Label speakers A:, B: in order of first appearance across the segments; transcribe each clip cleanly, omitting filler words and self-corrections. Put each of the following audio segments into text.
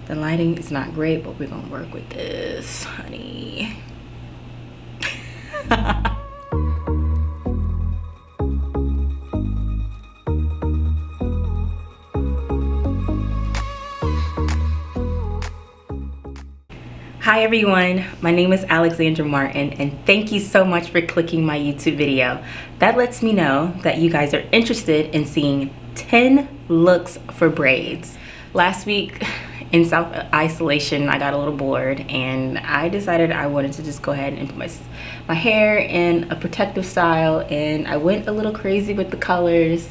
A: The lighting is not great, but we're gonna work with this, honey. Hi everyone, my name is Alexandra Martin, and thank you so much for clicking my YouTube video. That lets me know that you guys are interested in seeing 10 looks for braids. Last week in self-isolation, I got a little bored and I decided I wanted to just go ahead and put my hair in a protective style, and I went a little crazy with the colors.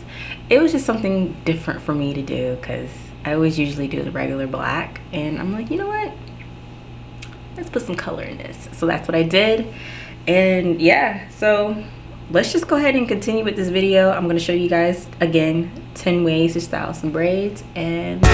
A: It was just something different for me to do because I always usually do the regular black, and I'm like, you know what? Let's put some color in this. So that's what I did. And yeah, so let's just go ahead and continue with this video. I'm going to show you guys again 10 ways to style some braids. And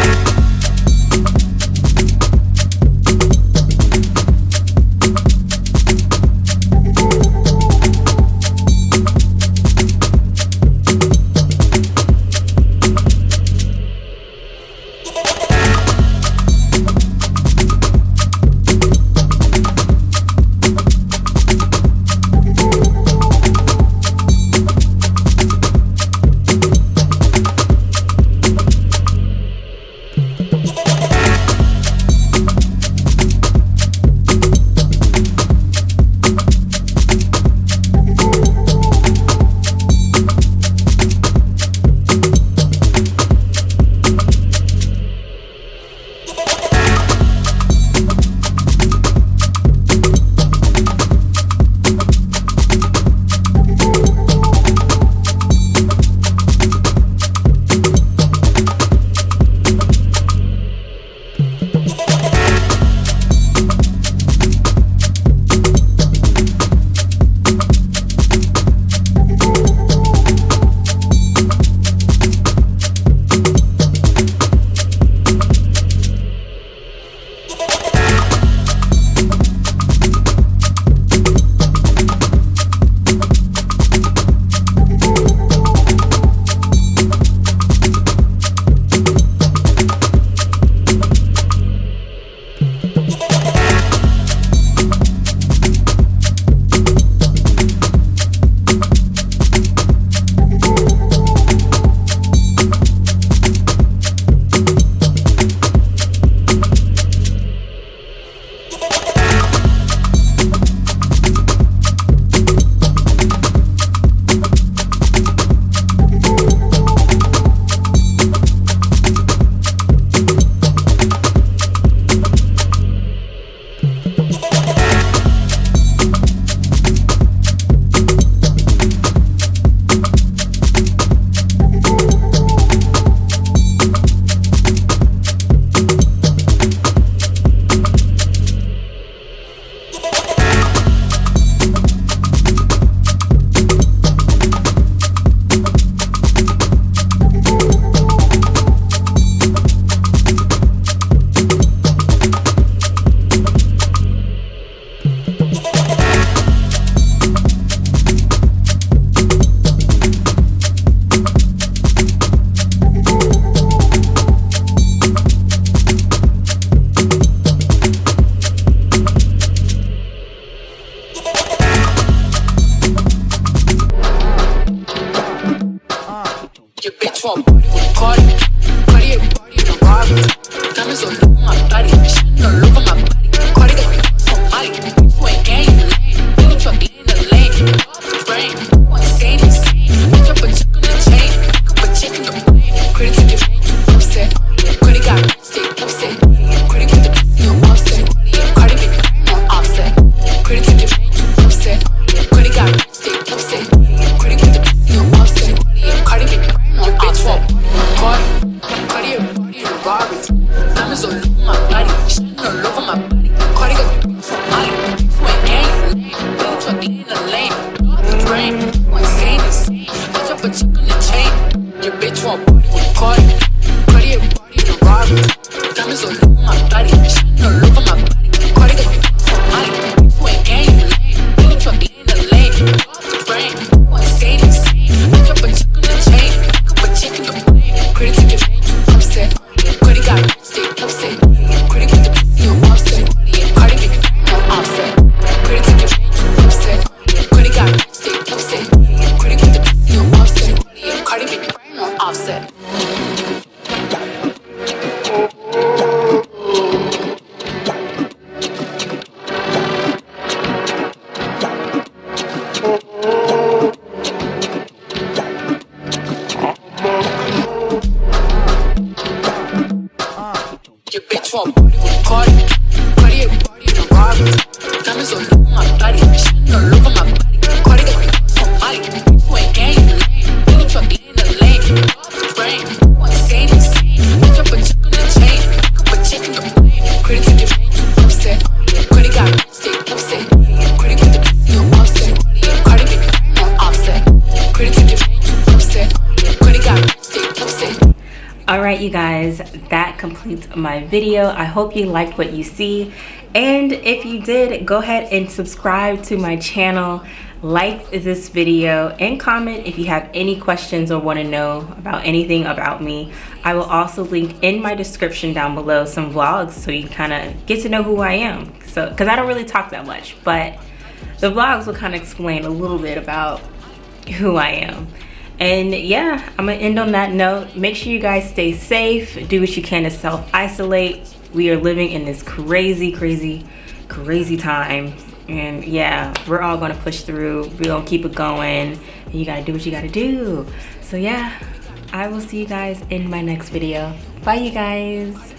B: Pretty Your bitch want party with Cardi. Cardi a party in a Rari. Diamonds all over my body. Shit all over my body. Cardi got on Molly. You ain't gang, you lame. Really truck in the lane. Brain, insane, insane. Bitch up a check on the chain. Up a check in the plane. Credit to your man, you upset. Credit got rich, they upset. Credit with the pussy, you offset. Cardi get on offset. Credit to your man, you upset. Credit got rich, they upset.
A: Alright you guys, that completes my video. I hope you liked what you see, and if you did, go ahead and subscribe to my channel, like this video, and comment if you have any questions or want to know about anything about me. I will also link in my description down below some vlogs so you kind of get to know who I am, so because I don't really talk that much, but the vlogs will kind of explain a little bit about who I am. And yeah, I'm gonna end on that note. Make sure you guys stay safe, do what you can to self-isolate. We are living in this crazy time, and yeah, we're all gonna push through. We're gonna keep it going, and you gotta do what you gotta do. So yeah, I will see you guys in my next video. Bye you guys.